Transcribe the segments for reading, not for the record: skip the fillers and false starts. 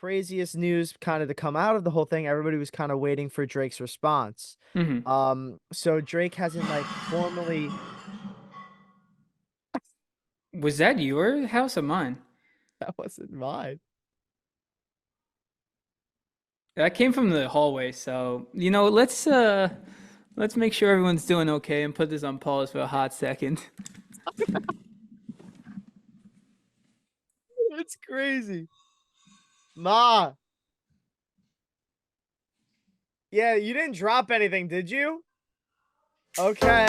craziest news kind of to come out of the whole thing, everybody was kind of waiting for Drake's response. Hmm. So Drake hasn't like formally. Was that your house or mine? That wasn't mine. That came from the hallway, so let's make sure everyone's doing okay and put this on pause for a hot second. It's crazy. Ma. Yeah, you didn't drop anything, did you? Okay.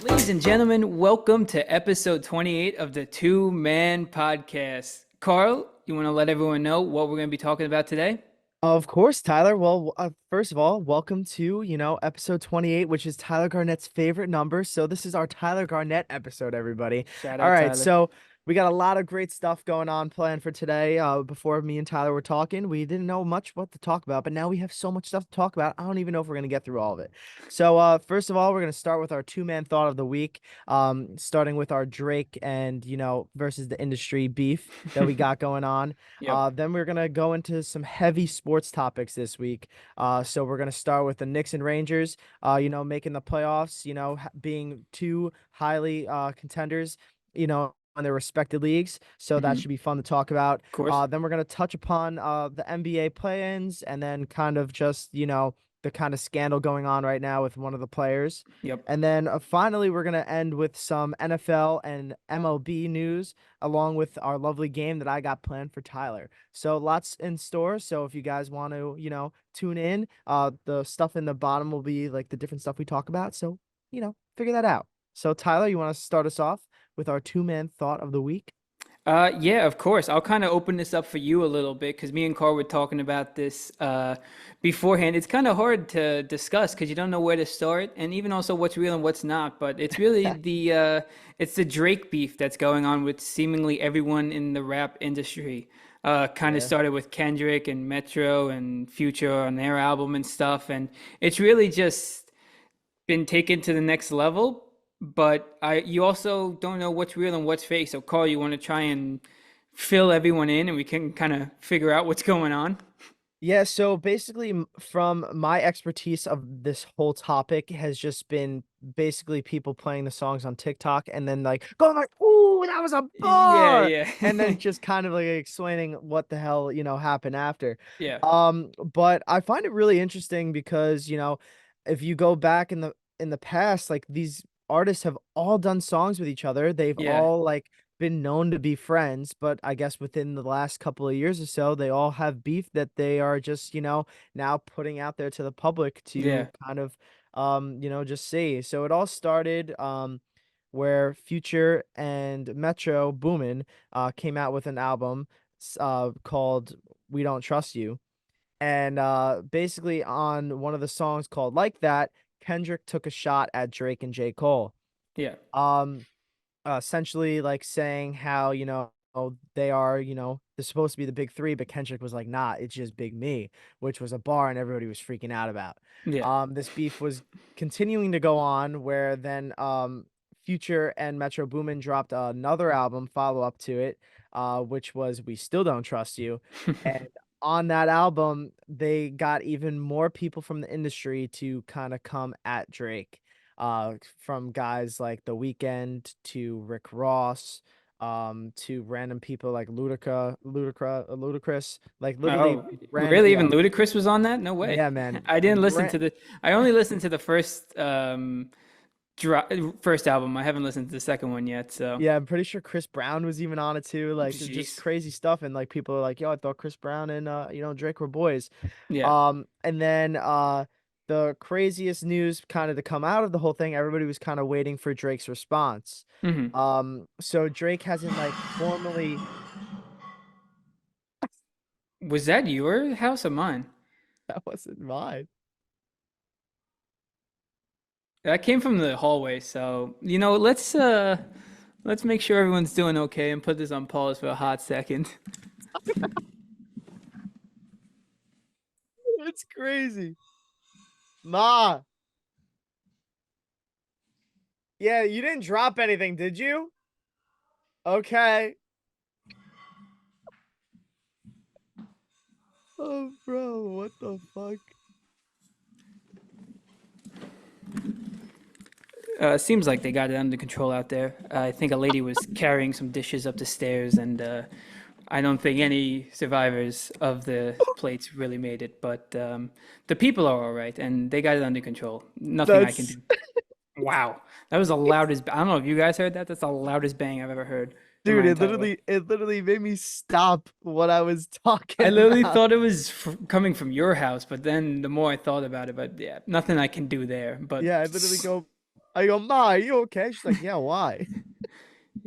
Ladies and gentlemen, welcome to episode 28 of the Two Man Podcast. Carl, you want to let everyone know what we're going to be talking about today? Of course, Tyler. Well, first of all, welcome to, episode 28, which is Tyler Garnett's favorite number. So this is our Tyler Garnett episode, everybody. Shout All out right, Tyler. so we got a lot of great stuff going on planned for today. Before me and Tyler were talking, we didn't know much what to talk about, but now we have so much stuff to talk about. I don't even know if we're gonna get through all of it. So, first of all, we're gonna start with our two-man thought of the week. Starting with our Drake and, versus the industry beef that we got going on. Yep. Then we're gonna go into some heavy sports topics this week. So we're gonna start with the Knicks and Rangers. Making the playoffs. Being two highly contenders. On their respective leagues. So that Hmm. should be fun to talk about. Of course. Then we're gonna touch upon the NBA play-ins and then kind of just the kind of scandal going on right now with one of the players. Yep. And then finally, we're going to end with some NFL and MLB news, along with our lovely game that I got planned for Tyler. So lots in store. So if you guys want to, tune in, the stuff in the bottom will be like the different stuff we talk about. So, figure that out. So Tyler, you want to start us off with our two-man thought of the week? Yeah, of course. I'll kind of open this up for you a little bit because me and Carl were talking about this beforehand. It's kind of hard to discuss because you don't know where to start, and even also what's real and what's not. But it's really it's the Drake beef that's going on with seemingly everyone in the rap industry. Kind of Yeah. started with Kendrick and Metro and Future on their album and stuff, and it's really just been taken to the next level. But you also don't know what's real and what's fake. So, Carl, you want to try and fill everyone in, and we can kind of figure out what's going on. Yeah, so basically, from my expertise of this whole topic has just been basically people playing the songs on TikTok and then like going like, "Ooh, that was a Yeah, bar," yeah, and then just kind of like explaining what the hell happened after. yeah, But I find it really interesting because if you go back in the past, like these artists have all done songs with each other. They've yeah, all like been known to be friends, but I guess within the last couple of years or so, they all have beef that they are just, now putting out there to the public yeah. to kind of, just see. So it all started, where Future and Metro Boomin, came out with an album, called "We Don't Trust You," and basically on one of the songs called "Like That," Kendrick took a shot at Drake and J. Cole. Yeah. Um, Essentially like saying how, they are, they're supposed to be the big three, but Kendrick was like, nah, it's just Big Me, which was a bar and everybody was freaking out about. Yeah. This beef was continuing to go on where then Future and Metro Boomin dropped another album follow up to it, which was We Still Don't Trust You. And on that album, they got even more people from the industry to kind of come at Drake, from guys like The Weeknd to Rick Ross, to random people like Ludacris, like literally Oh, random. really? Even Yeah, Ludacris was on that? No way. yeah, man. I didn't listen to the. I only listened to the first album. I haven't listened to the second one yet. So, Yeah, I'm pretty sure Chris Brown was even on it too. Like just jeez. crazy stuff, and like people are like, "Yo, I thought Chris Brown and Drake were boys." Yeah. And then the craziest news kind of to come out of the whole thing, everybody was kind of waiting for Drake's response. Hmm. So Drake hasn't like formally. Was that your house or mine? That wasn't mine. That came from the hallway, so let's make sure everyone's doing okay and put this on pause for a hot second. It's crazy. Ma. Yeah, you didn't drop anything, did you? Okay. Oh, bro, what the fuck? Seems like they got it under control out there. I think a lady was carrying some dishes up the stairs, and I don't think any survivors of the plates really made it. But the people are all right, and they got it under control. Nothing I can That's do. Wow, that was the loudest. I don't know if you guys heard that. That's the loudest bang I've ever heard in dude, my entire life. it literally made me stop what I was I talking literally about. thought it was coming from your house, but then the more I thought about it, but yeah, nothing I can do there. But Yeah, I go, Ma, are you okay? She's like, yeah, why?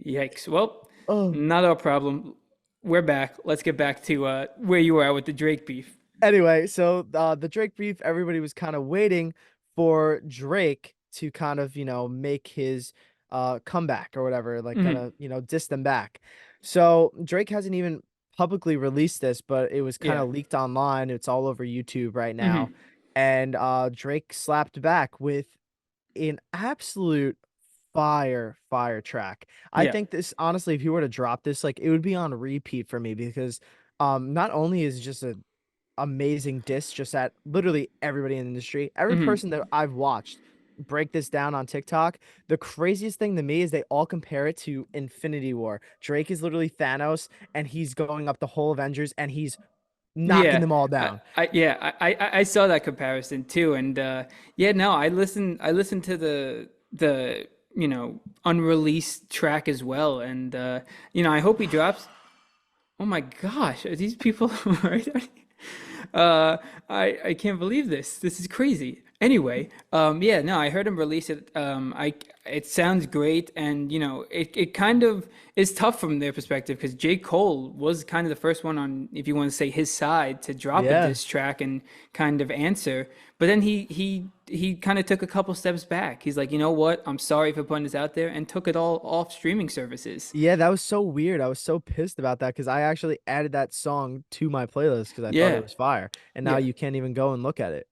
yikes. Well, Oh. not our problem. We're back. Let's get back to where you were at with the Drake beef. Anyway, so the Drake beef, everybody was kind of waiting for Drake to kind of, make his comeback or whatever, like kind Hmm. of, diss them back. So Drake hasn't even publicly released this, but it was kind Yeah. of leaked online. It's all over YouTube right now. Hmm. And Drake slapped back with an absolute fire track. I Yeah. think this honestly, if you were to drop this, like it would be on repeat for me because not only is it just a amazing diss just at literally everybody in the industry. Every Hmm. person that I've watched break this down on TikTok, the craziest thing to me is they all compare it to Infinity War. Drake is literally Thanos and he's going up the whole Avengers and he's knocking Yeah. them all down. I saw that comparison too, and yeah, no, I listened to the unreleased track as well, and I hope he drops. Oh my gosh, are these people right? Uh, I can't believe this. This is crazy. Anyway, yeah, no, I heard him release it. It sounds great, and it kind of is tough from their perspective because J. Cole was kind of the first one on, if you want to say his side, to drop a Yeah. diss track and kind of answer. But then he kind of took a couple steps back. He's like, you know what? I'm sorry for putting this out there, and took it all off streaming services. Yeah, that was so weird. I was so pissed about that because I actually added that song to my playlist because I thought it Yeah, was fire. And now yeah. you can't even go and look at it.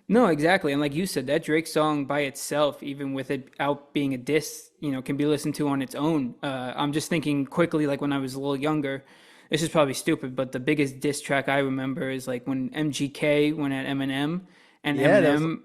No, exactly. And like you said, that Drake song by itself, even with it out being a diss, can be listened to on its own. I'm just thinking quickly, like when I was a little younger, this is probably stupid, but the biggest diss track I remember is like when MGK went at Eminem, and Yeah, that was Eminem,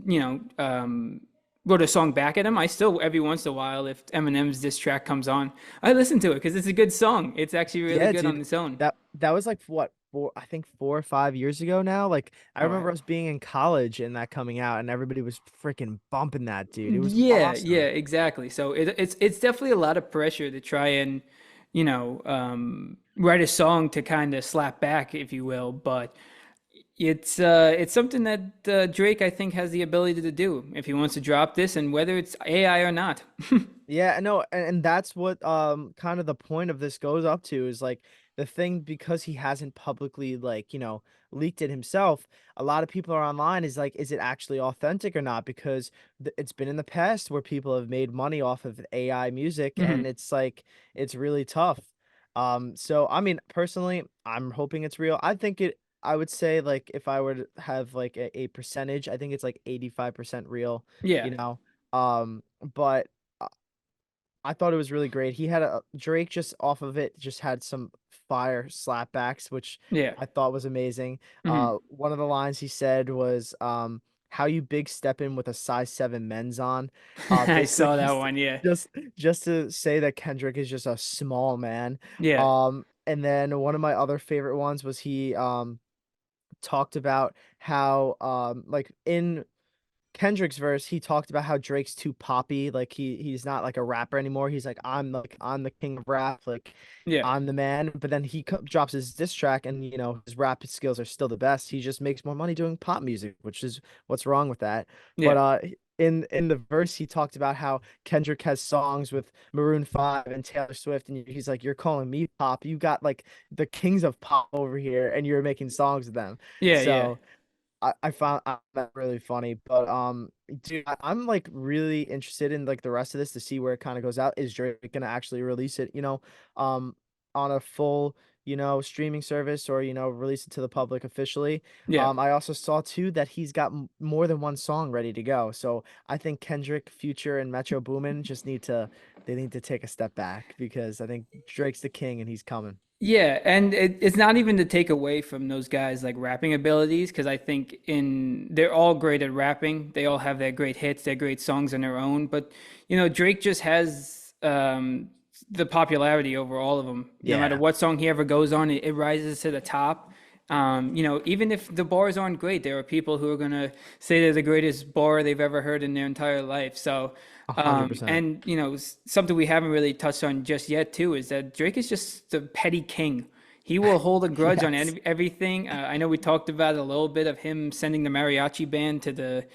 you know, wrote a song back at him. I still, every once in a while, if Eminem's diss track comes on, I listen to it because it's a good song. It's actually really Yeah, good on dude. its own. That was like what, I think 4 or 5 years ago now. Like I All remember right. us being in college and that coming out and everybody was freaking bumping that, dude. It was Yeah, yeah, awesome. exactly. So it's definitely a lot of pressure to try and, write a song to kind of slap back, if you will. But it's something that Drake, I think, has the ability to do if he wants to drop this, and whether it's AI or not. Yeah, no, and that's what kind of the point of this goes up to is like the thing because he hasn't publicly like, leaked it himself. A lot of people are online is like, is it actually authentic or not? Because it's been in the past where people have made money off of AI music and Hmm. it's like it's really tough. So I mean, personally, I'm hoping it's real. I would say like if I were to have like a percentage, I think it's like 85% real, Yeah, you know. But I thought it was really great. He had a Drake just off of it just had some fire slapbacks, which yeah. I thought was amazing. Hmm. One of the lines he said was, "How you big stepping with a size 7 men's on." I Basically saw that just one. Yeah, just just to say that Kendrick is just a small man. yeah, And then one of my other favorite ones was he talked about how like in Kendrick's verse, he talked about how Drake's too poppy, like he's not like a rapper anymore. He's like I'm the king of rap, like yeah, I'm the man. But then he drops his diss track, and his rap skills are still the best. He just makes more money doing pop music, which is what's wrong with that. But yeah, in the verse, he talked about how Kendrick has songs with Maroon 5 and Taylor Swift, and he's like, "You're calling me pop? You got like the kings of pop over here, and you're making songs with them." yeah, yeah, So. I found that really funny, but dude, I'm like really interested in like the rest of this to see where it kind of goes out. Is Drake gonna actually release it, um, on a full, streaming service or, release it to the public officially. Yeah. I also saw too that he's got more than one song ready to go. So I think Kendrick, Future, and Metro Boomin they need to take a step back because I think Drake's the king and he's coming. Yeah, and it's not even to take away from those guys like rapping abilities because I think they're all great at rapping. They all have their great hits, their great songs on their own. But Drake just has the popularity over all of them. No matter Yeah, what song he ever goes on, it rises to the top. Even if the bars aren't great, there are people who are gonna say they're the greatest bar they've ever heard in their entire life. So, 100%. and something we haven't really touched on just yet too is that Drake is just the petty king. He will hold a grudge on Yes. everything. I know we talked about a little bit of him sending the mariachi band to the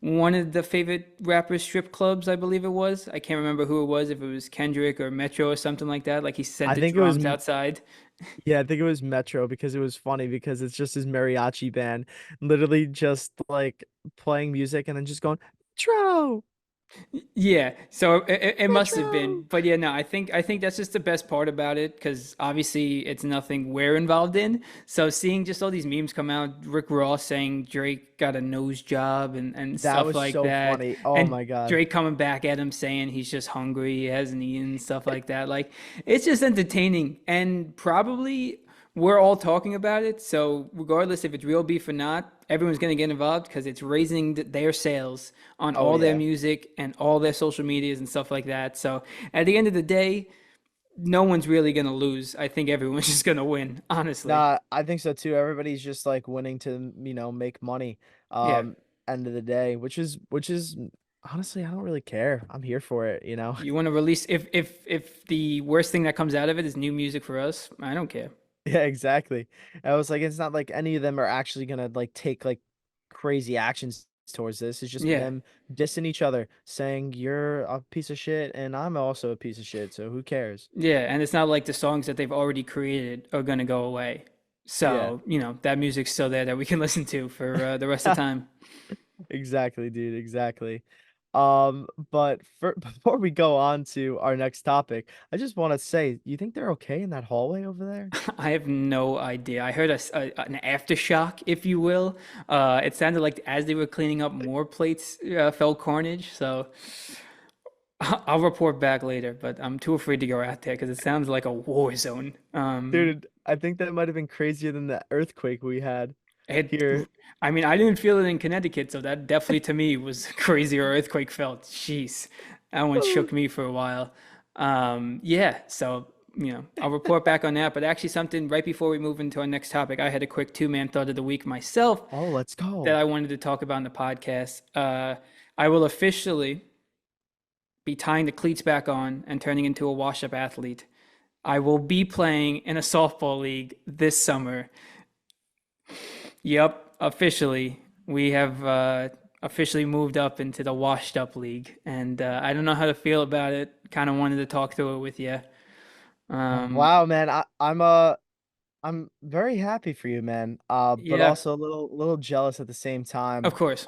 one of the favorite rappers strip clubs, I believe it was. I can't remember who it was, if it was Kendrick or Metro or something like that. Like he sent I the think it was drums outside. Yeah, I think it was Metro because it was funny because it's just his mariachi band literally just like playing music and then just going, Metro, Yeah, so it must have been, Metro. but yeah, no, I think that's just the best part about it because obviously it's nothing we're involved in. So seeing just all these memes come out, Rick Ross saying Drake got a nose job and That stuff was like so that, funny. Oh and my God. Drake coming back at him saying he's just hungry, he hasn't eaten, stuff like that. Like it's just entertaining, and probably we're all talking about it. So regardless if it's real beef or not, everyone's going to get involved because it's raising their sales on Oh all their yeah. music and all their social medias and stuff like that. So at the end of the day, no one's really going to lose. I think everyone's just going to win, honestly. Nah, I think so too. Everybody's just like winning to, make money. Yeah. End of the day, which is honestly, I don't really care. I'm here for it. You want to release if the worst thing that comes out of it is new music for us, I don't care. Yeah, exactly. I was like, it's not like any of them are actually gonna like take like crazy actions towards this. It's just Yeah. them dissing each other, saying you're a piece of shit and I'm also a piece of shit. So who cares? Yeah, and it's not like the songs that they've already created are going to go away. Yeah, So, that music's still there that we can listen to for the rest of the time. exactly, dude. Exactly. But before we go on to our next topic, I just want to say, you think they're okay in that hallway over there? I have no idea. I heard an aftershock, if you will. It sounded like as they were cleaning up, more plates fell carnage. So I'll report back later, but I'm too afraid to go out there because it sounds like a war zone. Dude, I think that might have been crazier than the earthquake we had It, here. I mean, I didn't feel it in Connecticut, so that definitely to me was crazier earthquake felt. Jeez, that one shook me for a while. Yeah, so I'll report back on that. But actually, something right before we move into our next topic, I had a quick two-man thought of the week myself Oh, let's that go. I wanted to talk about in the podcast. I will officially be tying the cleats back on and turning into a wash-up athlete. I will be playing in a softball league this summer. Yep, officially. We have officially moved up into the washed up league, and I don't know how to feel about it. Kind of wanted to talk through it with you. Um, Wow, man. I'm very happy for you, man. But yeah, also a little jealous at the same of time. course.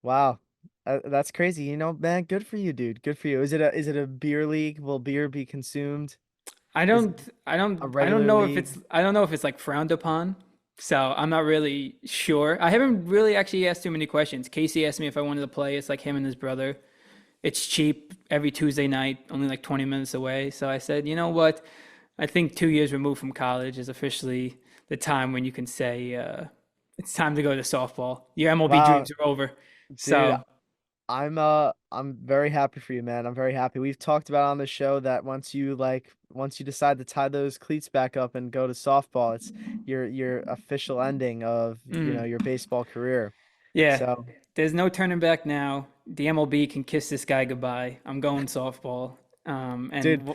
Wow. That's crazy. Man, good for you, dude. Good for you. Is it a beer league? Will beer be consumed? I Is it don't, I a don't, I don't regular know if it's, league? I don't know if it's like frowned upon. So I'm not really sure. I haven't really actually asked too many questions. Casey asked me if I wanted to play. It's like him and his brother. It's cheap every Tuesday night, only like 20 minutes away. So I said, you know what? I think 2 years removed from college is officially the time when you can say it's time to go to softball. Your MLB Wow, dreams are over. dude, So, I'm very happy for you, man. I'm very happy. We've talked about on the show that once you decide to tie those cleats back up and go to softball, it's your official ending of, mm, your baseball career. yeah, So, there's no turning back now. The MLB can kiss this guy goodbye. I'm going softball. dude,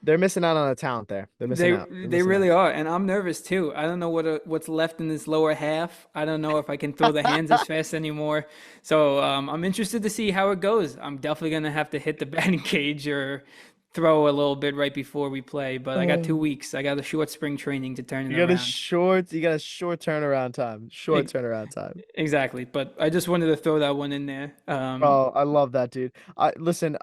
they're missing out on a talent there. They're missing They out. They're they missing really out. are, and I'm nervous too. I don't know what's left in this lower half. I don't know if I can throw the hands as fast anymore. So I'm interested to see how it goes. I'm definitely gonna have to hit the batting cage or throw a little bit right before we play. But I got 2 weeks. I got a short spring training to turn it around. You got a short turnaround time. Short Ex- turnaround time. Exactly. But I just wanted to throw that one in there. Oh, I love that, dude. I listen,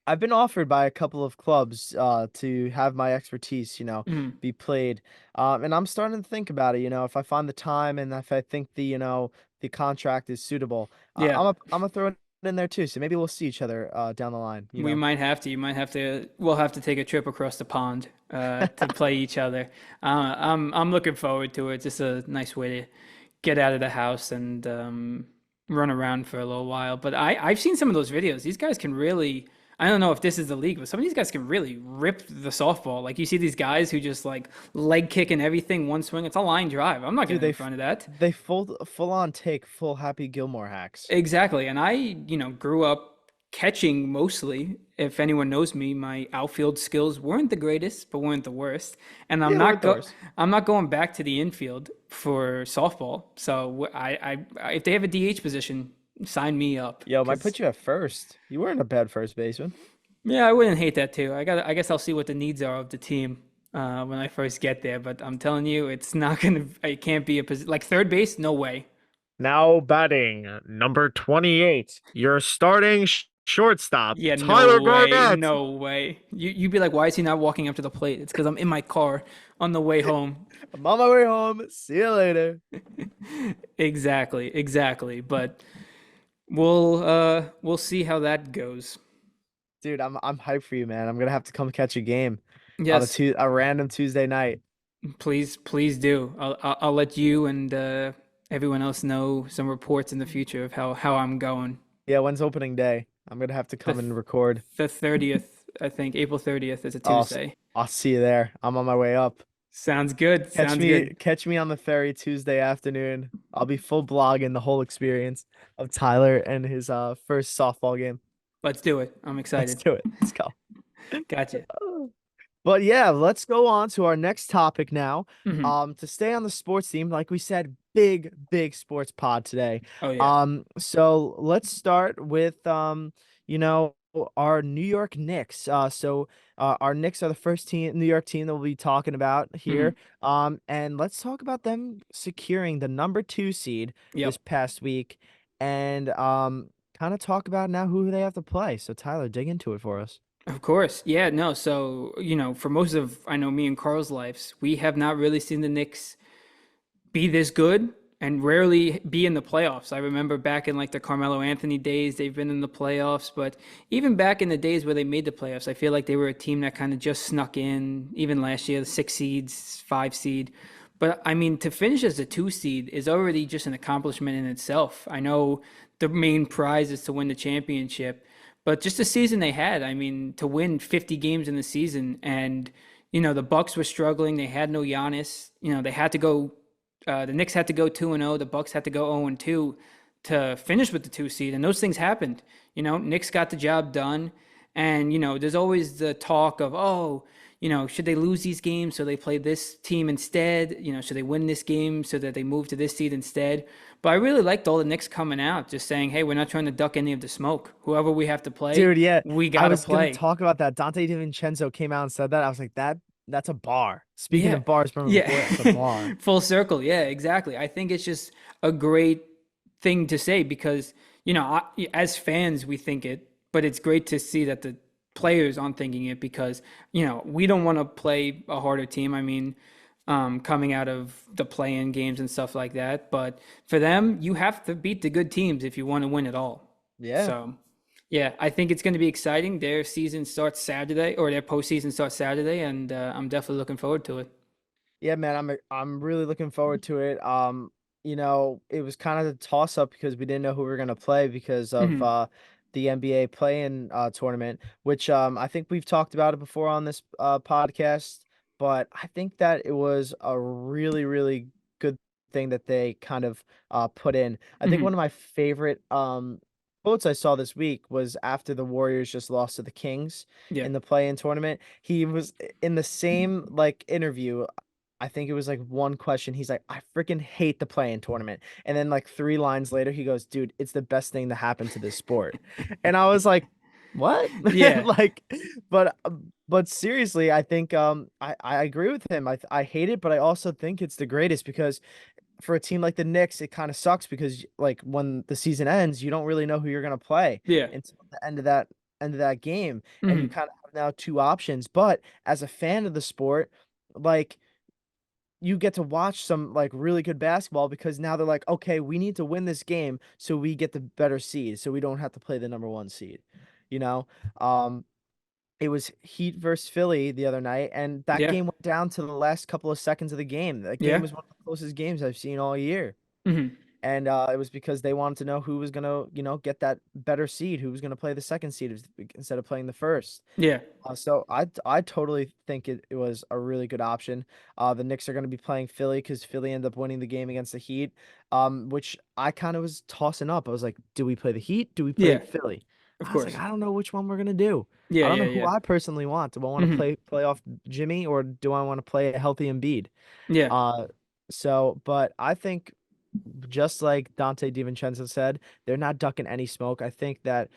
I've been offered by a couple of clubs to have my expertise, Mm, be played. And I'm starting to think about it, if I find the time and if I think the contract is suitable. yeah. I'm gonna throw it in there too. So maybe we'll see each other down the line. We might have to. You might have to. We'll have to take a trip across the pond to play each other. I'm looking forward to it. It's just a nice way to get out of the house and run around for a little while. But I've seen some of those videos. These guys can really. I don't know if this is the league, but some of these guys can really rip the softball. Like you see these guys who just like leg kick and everything, one swing. It's a line drive. I'm not Dude, getting in front of that. they full on take full Happy Gilmore hacks. Exactly. And I grew up catching mostly. If anyone knows me, my outfield skills weren't the greatest, but weren't the worst. And Yeah, we're doors. I'm not going back to the infield for softball. So if they have a DH position, sign me up. Yo, might Because put you at first. You weren't a bad first baseman. yeah, I wouldn't hate that too. I guess I'll see what the needs are of the team when I first get there. But I'm telling you, it's not gonna. It can't be a position like third base. No way. Now batting number 28, your starting shortstop, Yeah, no Tyler way, Barnett. no way. You'd be like, why is he not walking up to the plate? It's because I'm in my car on the way home. I'm on my way home. See you later. Exactly, exactly. But we'll see how that goes. Dude, I'm hyped for you, man. I'm gonna have to come catch a game on Yes, a random Tuesday night. please do. I'll let you and everyone else know some reports in the future of how I'm going. Yeah, when's opening day? I'm gonna have to The come and record. the 30th, I think April 30th is a I'll Tuesday. I'll see you there. I'm on my way up. Sounds good. Catch Sounds me good. catch me on the ferry Tuesday afternoon. I'll be full blogging the whole experience of Tyler and his first softball game. Let's do it. I'm Let's excited. do it. Let's go. Gotcha. But yeah, let's go on to our next topic now. Hmm. To stay on the sports theme, like we said, big sports pod today. Oh yeah. So let's start with you know, our New York Knicks. Our Knicks are the first New York team that we'll be talking about here. Hmm. And let's talk about them securing the number 2 seed this Yep. past week, and kind of talk about now who they have to play. So Tyler, dig into it for us. Of course. Yeah, no. So, for most of I know me and Carl's lives, we have not really seen the Knicks be this good and rarely be in the playoffs. I remember back in like the Carmelo Anthony days, they've been in the playoffs, but even back in the days where they made the playoffs, I feel like they were a team that kind of just snuck in, even last year, the 6 seeds, 5 seed. But I mean, to finish as a 2 seed is already just an accomplishment in itself. I know the main prize is to win the championship, but just the season they had, I mean, to win 50 games in the season and the Bucks were struggling. They had no Giannis. They had to go the Knicks had to go 2-0. The Bucks had to go 0-2 to finish with the 2 seed, and those things happened. Knicks got the job done, and there's always the talk of, oh, should they lose these games so they play this team instead? Should they win this game so that they move to this seed instead? But I really liked all the Knicks coming out, just saying, hey, we're not trying to duck any of the smoke. Whoever we have to play, Dude, yeah, we I gotta was gonna play. talk about that. Dante DiVincenzo came out and said that. I was like, that's a bar. Speaking Yeah. of bars from Yeah. before, that's a bar. Full circle. Yeah, exactly. I think it's just a great thing to say because, as fans, we think it, but it's great to see that the players aren't thinking it because, we don't want to play a harder team. I mean, coming out of the play-in games and stuff like that. But for them, you have to beat the good teams if you want to win it all. Yeah. So, yeah, I think it's going to be exciting. Their season starts Saturday, or their postseason starts Saturday, and I'm definitely looking forward to it. Yeah, man, I'm really looking forward to it. It was kind of a toss up because we didn't know who we were gonna play because of Hmm. the NBA play-in tournament, which I think we've talked about it before on this podcast, but I think that it was a really good thing that they kind of put in. I think one Hmm. of my favorite quotes I saw this week was after the Warriors just lost to the Kings Yeah. in the play-in tournament. He was in the same like interview. I think it was like one question. He's like, I freaking hate the play-in tournament. And then like 3 lines later, he goes, dude, it's the best thing to happen to this sport. And I was like, what? Yeah. Like, but but seriously, I think I agree with him. I hate it, but I also think it's the greatest because for a team like the Knicks, it kind of sucks because like when the season ends, you don't really know who you're gonna play Yeah. until the end of that game, and you Hmm. kind of have now two options. But as a fan of the sport, like you get to watch some like really good basketball because now they're like, okay, we need to win this game so we get the better seed, so we don't have to play the number one seed. You know, um, it was Heat versus Philly the other night, and that Yeah. game went down to the last couple of seconds of the game. That game Yeah. was one of the closest games I've seen all year. Hmm. And it was because they wanted to know who was gonna, get that better seed, who was gonna play the second seed instead of playing the first. Yeah. So I totally think it was a really good option. The Knicks are going to be playing Philly because Philly ended up winning the game against the Heat, which I kind of was tossing up. I was like, do we play the Heat? Do we play Yeah. Philly? Of I was like, course. I don't know which one we're gonna do. Yeah. I don't Yeah. know who Yeah. I personally want. Do I want to Hmm. play off Jimmy or do I want to play a healthy Embiid? Yeah. Uh, but I think just like Dante DiVincenzo said, they're not ducking any smoke. I think that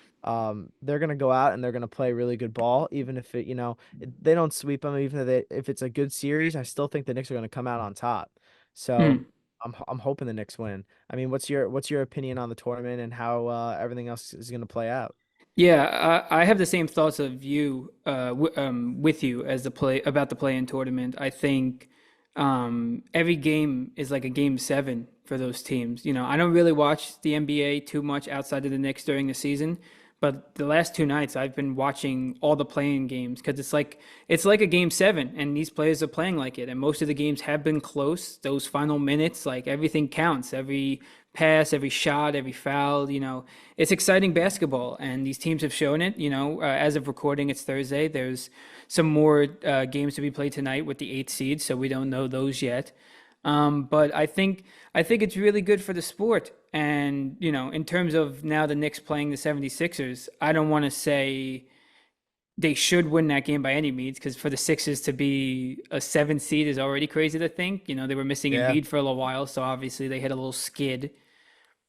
they're gonna go out and they're gonna play really good ball, even if they don't sweep them, even if it's a good series. I still think the Knicks are gonna come out on top. So Hmm. I'm hoping the Knicks win. I mean, what's your opinion on the tournament and how everything else is gonna play out? Yeah, I have the same thoughts of you with you as the play about the play-in tournament. I think every game is like a game seven for those teams. You know, I don't really watch the NBA too much outside of the Knicks during the season, but the last two nights I've been watching all the play-in games because it's like a game seven, and these players are playing like it. And most of the games have been close. Those final minutes, like everything counts. Every pass, every shot, every foul. It's exciting basketball, and these teams have shown it. As of recording, it's Thursday. There's some more games to be played tonight with the eighth seed, so we don't know those yet. But I think it's really good for the sport. And in terms of now the Knicks playing the 76ers, I don't want to say they should win that game by any means because for the Sixers to be a seven seed is already crazy to think. They were missing Yeah. Embiid for a little while, so obviously they hit a little skid.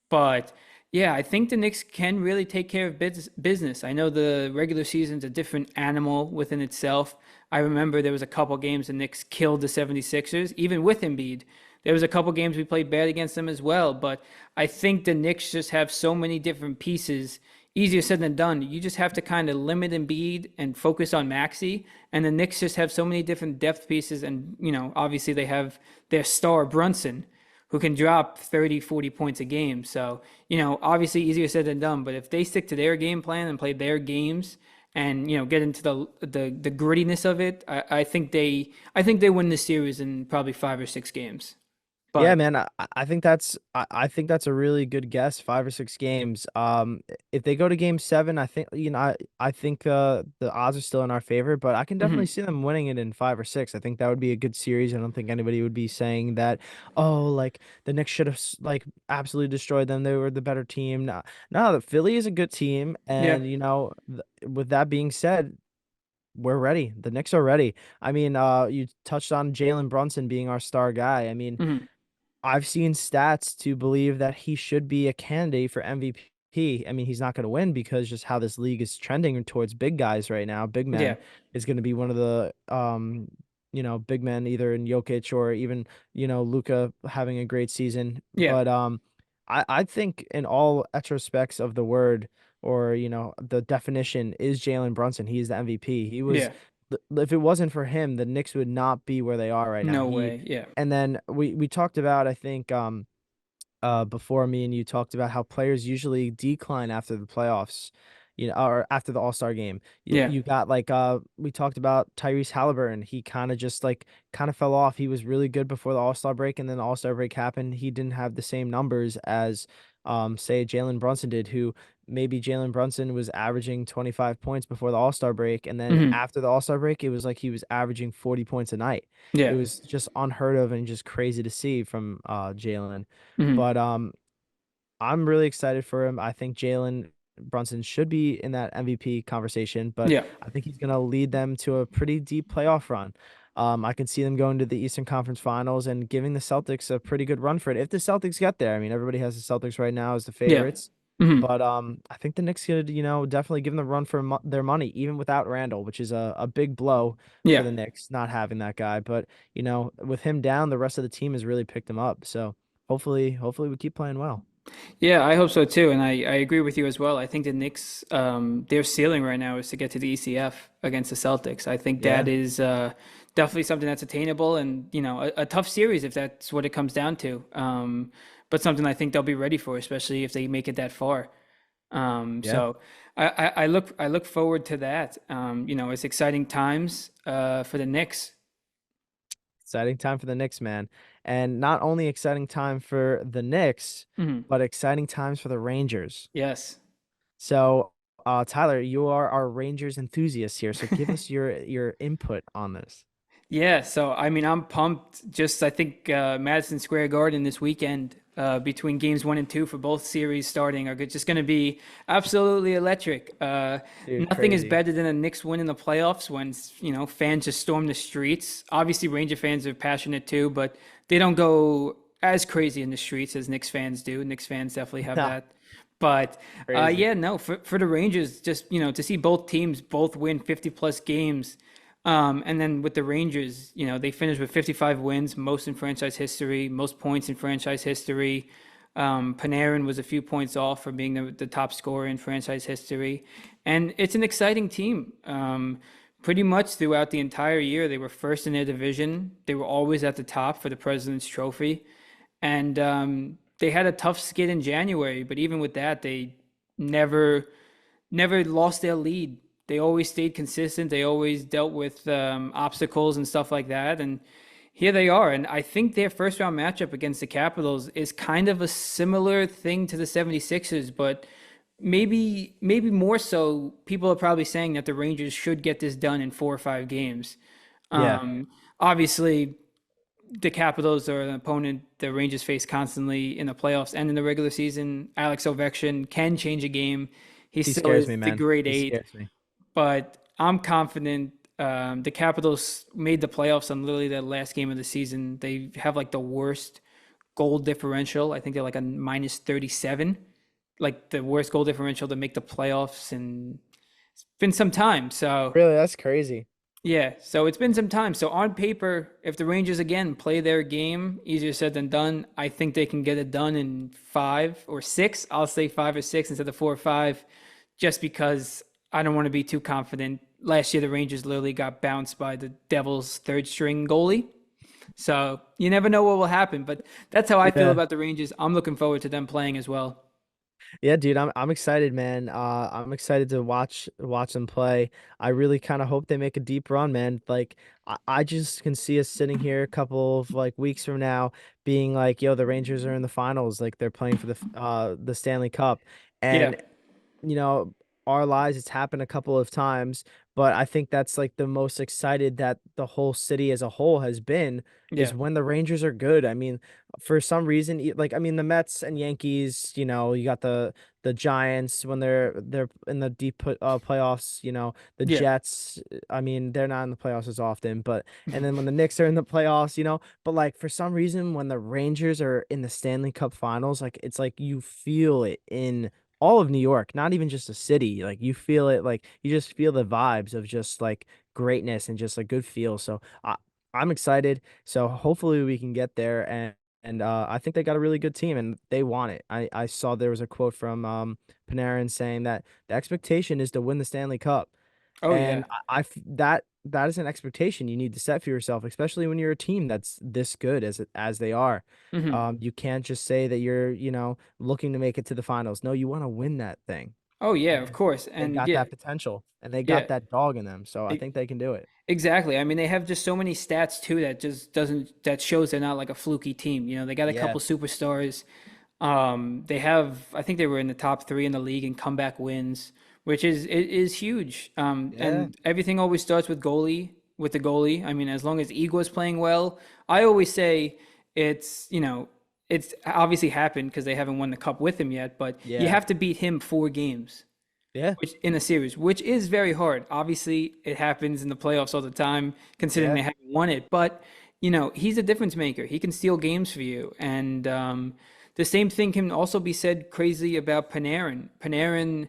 But yeah, I think the Knicks can really take care of business. I know the regular season's a different animal within itself. I remember there was a couple games the Knicks killed the 76ers, even with Embiid. There was a couple games we played bad against them as well, but I think the Knicks just have so many different pieces. Easier said than done. You just have to kind of limit Embiid and focus on Maxey. And the Knicks just have so many different depth pieces. And, obviously they have their star, Brunson, who can drop 30, 40 points a game. So, obviously easier said than done, but if they stick to their game plan and play their games and, get into the grittiness of it, I think they win this series in probably 5 or 6 games. Yeah, But man, I think that's a really good guess. 5 or 6 games. If they go to game seven, I think I think the odds are still in our favor, but I can definitely mhm, see them winning it in 5 or 6. I think that would be a good series. I don't think anybody would be saying that, oh, like the Knicks should have like absolutely destroyed them. They were the better team. No, no, the Philly is a good team, yeah, and with that being said, we're ready. The Knicks are ready. I mean, you touched on Jalen Brunson being our star guy. I mean. mhm, I've seen stats to believe that he should be a candidate for MVP. I mean, he's not going to win because just how this league is trending towards big guys right now. Big yeah, men is going to be one of the big men either in Jokic or even, Luca having a great season. yeah, But I think in all retrospects of the word or, the definition is Jalen Brunson. He's the MVP. yeah. If it wasn't for him, the Knicks would not be where they are right now. No way. Yeah, And then we talked about, I think, before me and you talked about how players usually decline after the playoffs, or after the All-Star game. You, yeah, you got like we talked about Tyrese Halliburton. He kind of just like kind of fell off. He was really good before the All-Star break, and then the All-Star break happened. He didn't have the same numbers as say Jalen Brunson did, who maybe Jalen Brunson was averaging 25 points before the All-Star break, and then mhm, after the All-Star break, it was like he was averaging 40 points a night. It yeah, was just unheard of and just crazy to see from Jalen. mhm, But I'm really excited for him. I think Jalen Brunson should be in that MVP conversation, but yeah, I think he's going to lead them to a pretty deep playoff run. I can see them going to the Eastern Conference Finals and giving the Celtics a pretty good run for it. If the Celtics get there, I mean, everybody has the Celtics right now as the yeah, favorites, mhm, but I think the Knicks could, definitely give them the run for their money, even without Randall, which is a big blow for yeah. the Knicks not having that guy. But with him down, the rest of the team has really picked him up. So hopefully we keep playing well. Yeah, I hope so too, and I agree with you as well. I think the Knicks, their ceiling right now is to get to the ECF against the Celtics. I think that Yeah, is definitely something that's attainable, and a tough series if that's what it comes down to. But something I think they'll be ready for, especially if they make it that far. yeah. So I look forward to that. It's exciting times for the Knicks. Exciting time for the Knicks, man. And not only exciting time for the Knicks, Mhm. but exciting times for the Rangers. Yes. So, Tyler, you are our Rangers enthusiast here. So give us your input on this. Yeah, so I mean, I'm pumped. Just I think Madison Square Garden this weekend between games 1 and 2 for both series starting are just going to be absolutely electric. Dude, Nothing is crazy. better than a Knicks win in the playoffs when fans just storm the streets. Obviously, Ranger fans are passionate too, but they don't go as crazy in the streets as Knicks fans do. Knicks fans definitely have Ha, that. But crazy. yeah, no, for the Rangers, just to see both teams both win 50 plus games. And then with the Rangers, they finished with 55 wins, most in franchise history, most points in franchise history. Panarin was a few points off from being the top scorer in franchise history. And it's an exciting team. Pretty much throughout the entire year, they were first in their division. They were always at the top for the President's Trophy. And they had a tough skid in January, but even with that, they never never lost their lead. They always stayed consistent. They always dealt with obstacles and stuff like that. And here they are. And I think their first round matchup against the Capitals is kind of a similar thing to the 76ers, but maybe more so. People are probably saying that the Rangers should get this done in 4 or 5 games. Yeah. Obviously, the Capitals are an opponent the Rangers face constantly in the playoffs and in the regular season. Alex Ovechkin can change a game. He He still scares is me, the man. grade He eight, scares me. but I'm confident. The Capitals made the playoffs on literally the last game of the season. They have like the worst goal differential. I think they're like a minus 37, like the worst goal differential to make the playoffs, and it's been some time. So Really, that's crazy. yeah, so it's been some time. So on paper, if the Rangers again play their game, easier said than done, I think they can get it done in 5 or 6. I'll say 5 or 6 instead of 4 or 5, just because I don't want to be too confident. Last year, the Rangers literally got bounced by the Devils' third string goalie. So you never know what will happen, but that's how I feel Yeah. about the Rangers. I'm looking forward to them playing as well. Yeah, dude, I'm excited, man. I'm excited to watch them play. I really kind of hope they make a deep run, man. Like I just can see us sitting here a couple of like weeks from now being like, yo, the Rangers are in the finals, like they're playing for the Stanley Cup. Yeah, And our lives, it's happened a couple of times, but I think that's like the most excited that the whole city as a whole has been is yeah, when the Rangers are good. I mean, for some reason, like I mean, the Mets and Yankees, you got the Giants when they're in the deep playoffs, the yeah. Jets, I mean, they're not in the playoffs as often, but and then when the Knicks are in the playoffs, but like for some reason when the Rangers are in the Stanley Cup finals, like it's like you feel it in all of New York, not even just a city. Like you feel it, like you just feel the vibes of just like greatness and just a good feel. So I'm excited. So hopefully we can get there and I think they got a really good team and they want it. I saw there was a quote from Panarin saying that the expectation is to win the Stanley Cup. Oh yeah. And that is an expectation you need to set for yourself, especially when you're a team that's this good as they are. Hmm. You can't just say that you're, looking to make it to the finals. No, you want to win that thing. Oh yeah, of And course. they And got yeah, that potential and they got yeah. that dog in them. So I E- think they can do it. Exactly. I mean, they have just so many stats too that just doesn't that shows they're not like a fluky team. They got a Yeah. couple superstars. They have I think they were in the top 3 in the league in comeback wins, which is huge. Yeah. And everything always starts with the goalie. I mean, as long as Igor's playing well, I always say it's obviously happened because they haven't won the cup with him yet, but you Yeah. have to beat him 4 games Yeah. which in a series, which is very hard. Obviously, it happens in the playoffs all the time, considering Yeah. they haven't won it. But he's a difference maker. He can steal games for you, and the same thing can also be said crazy about Panarin. Panarin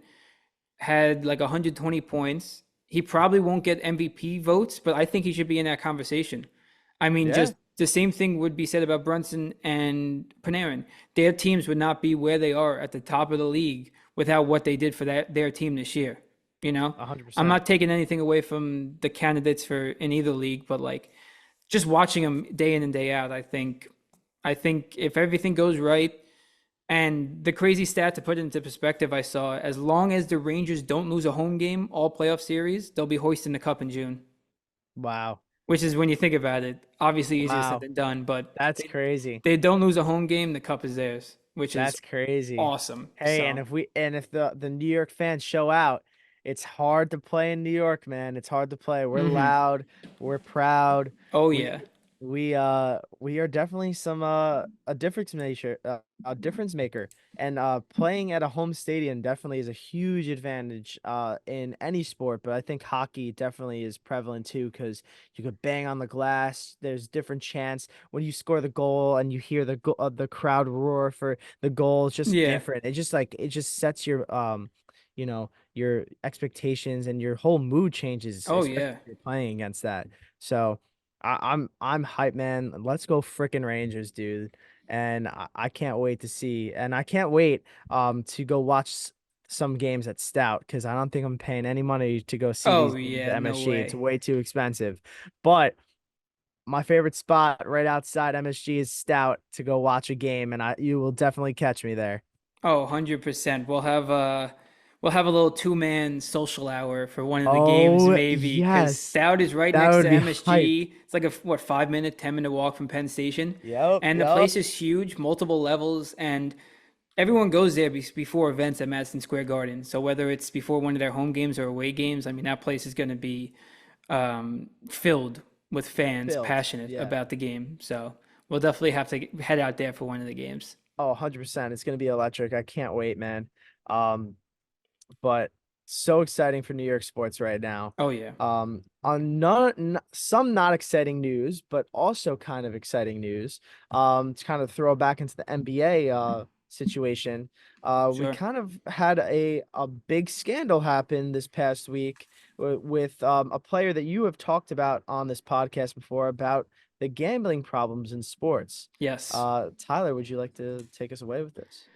had like 120 points. He probably won't get MVP votes, but I think he should be in that conversation. I mean, Yeah. the same thing would be said about Brunson and Panarin. Their teams would not be where they are at the top of the league without what they did for their team this year. You know, I'm 100%. not taking anything away from the candidates for in either league, but like just watching them day in and day out, I think if everything goes right, and the crazy stat to put it into perspective, I saw as long as the Rangers don't lose a home game all playoff series, they'll be hoisting the cup in June. Wow. Which is when you think about it, obviously easier said Wow. than done. But That's crazy. they don't lose a home game, the cup is theirs, which is That's crazy. awesome. Hey, and So, if the New York fans show out, it's hard to play in New York, man. It's hard to play. We're hmm. loud, we're proud. Oh We yeah, we are definitely some a difference maker. And playing at a home stadium definitely is a huge advantage in any sport, but I think hockey definitely is prevalent too because you could bang on the glass. There's different chants when you score the goal and you hear the crowd roar for the goal. It's just yeah. different. It just sets your your expectations and your whole mood changes, Oh especially yeah. if you're playing against that. So I'm hype, man. Let's go freaking Rangers, dude. And I can't wait to see, and I can't wait to go watch some games at Stout because I don't think I'm paying any money to go see Oh these games yeah. at No MSG. It's way. way too expensive. But my favorite spot right outside MSG is Stout to go watch a game, and I you will definitely catch me there. Oh, 100%. We'll have a little two-man social hour for one of the games Oh maybe because yes, Stout is right that next would to be hype. MSG. It's like a what 5 minute, 10 minute walk from Penn Station, Yep, and the yep. place is huge, multiple levels, and everyone goes there before events at Madison Square Garden. So whether it's before one of their home games or away games, I mean that place is going to be filled with fans Filled. passionate Yeah. about the game. So we'll definitely have to head out there for one of the games. Oh, 100%. It's gonna be electric. I can't wait, man. Um, but so exciting for New York sports right now. Oh yeah, On some not exciting news, but also kind of exciting news. To kind of throw back into the NBA situation. We sure. kind of had a big scandal happen this past week with a player that you have talked about on this podcast before about the gambling problems in sports. Yes. Tyler, would you like to take us away with this?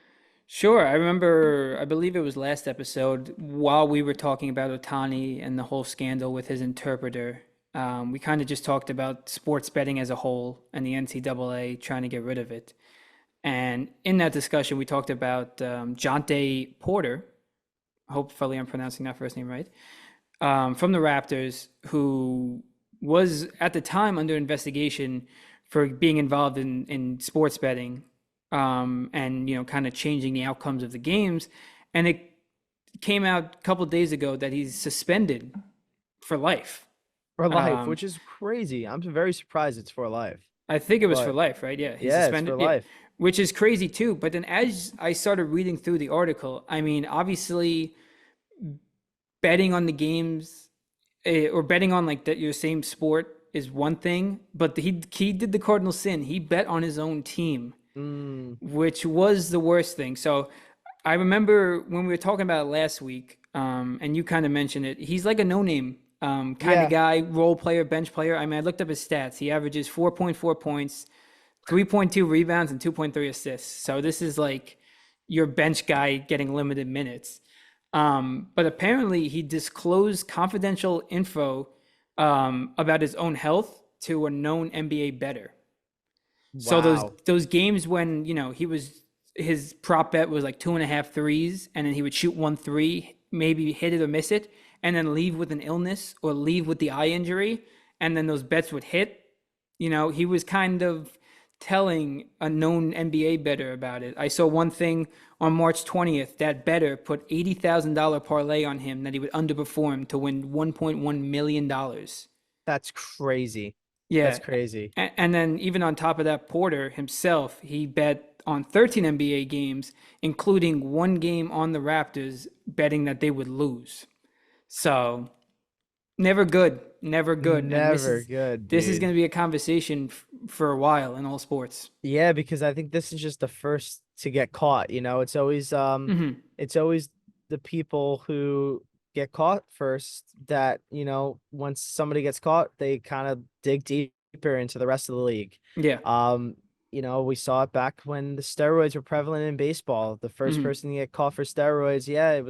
Sure. I remember, I believe it was last episode, while we were talking about Otani and the whole scandal with his interpreter, we kind of just talked about sports betting as a whole and the NCAA trying to get rid of it. And in that discussion, we talked about Jontay Porter, hopefully I'm pronouncing that first name right, from the Raptors, who was at the time under investigation for being involved in sports betting, and kind of changing the outcomes of the games. And it came out a couple days ago that he's suspended for life. For life, Um, which is crazy. I'm very surprised it's for life. I think it was for But life, right? Yeah, he's yeah, it's for suspended. Yeah, life. which is crazy too. But then as I started reading through the article, I mean, obviously betting on the games, or betting on like that your same sport is one thing, but he did the cardinal sin. He bet on his own team, Mm, which was the worst thing. So I remember when we were talking about it last week, and you kind of mentioned it. He's like a no-name kind of yeah. guy, role player, bench player. I mean, I looked up his stats. He averages 4.4 points, 3.2 rebounds, and 2.3 assists. So this is like your bench guy getting limited minutes. But apparently, he disclosed confidential info about his own health to a known NBA bettor. So those Wow. those games when his prop bet was like 2.5 threes, and then he would shoot 1 3, maybe hit it or miss it, and then leave with an illness or leave with the eye injury, and then those bets would hit. He was kind of telling a known NBA bettor about it. I saw one thing on March 20th that bettor put $80,000 parlay on him that he would underperform to win $1.1 million. That's crazy. That's Yeah. crazy. And then even on top of that, Porter himself, he bet on 13 NBA games, including one game on the Raptors, betting that they would lose. So never good, never good. And this Never is good, this is dude. going to be a conversation for a while in all sports. Yeah, because I think this is just the first to get caught, you know. Hmm. It's always the people who get caught first that, once somebody gets caught, they kind of dig deeper into the rest of the league. Yeah. Um, we saw it back when the steroids were prevalent in baseball. The first Hmm. person to get caught for steroids, yeah, it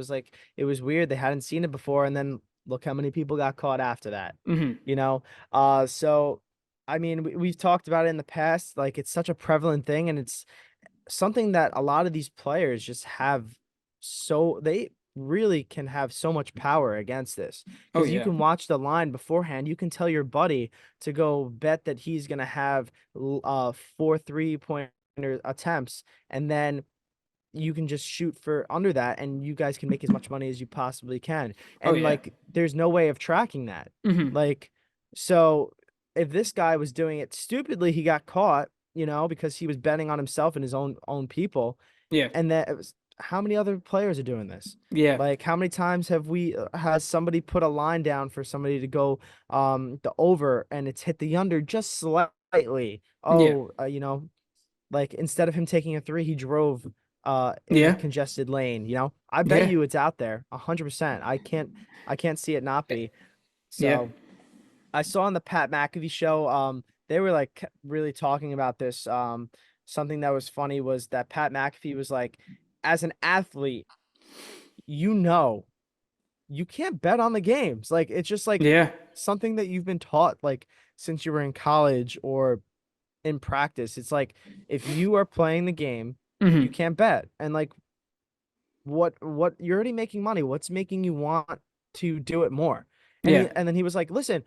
was weird. They hadn't seen it before, and then look how many people got caught after that. Hmm. You know, so I mean, we've talked about it in the past. Like it's such a prevalent thing, and it's something that a lot of these players just have they really can have so much power against this Oh because you yeah. can watch the line beforehand. You can tell your buddy to go bet that he's gonna have 4 3-pointer attempts, and then you can just shoot for under that, and you guys can make as much money as you possibly can. Oh And yeah. like, there's no way of tracking that. Hmm. Like, so if this guy was doing it stupidly, he got caught, because he was betting on himself and his own people. Yeah. And that it was how many other players are doing this? Yeah. Like, how many times have we has somebody put a line down for somebody to go the over and it's hit the under just slightly? Yeah. Oh, like instead of him taking a three, he drove in a Yeah. congested lane, I bet Yeah. you it's out there 100%. I can't see it not be. Yeah. So I saw on the Pat McAfee show, they were like really talking about this. Something that was funny was that Pat McAfee was like, as an athlete, you know, you can't bet on the games. Like it's just like Yeah. something that you've been taught like since you were in college or in practice. It's like if you are playing the game, you Hmm. can't bet. And like what you're already making money. What's making you want to do it more? Yeah. And then he was like, "Listen,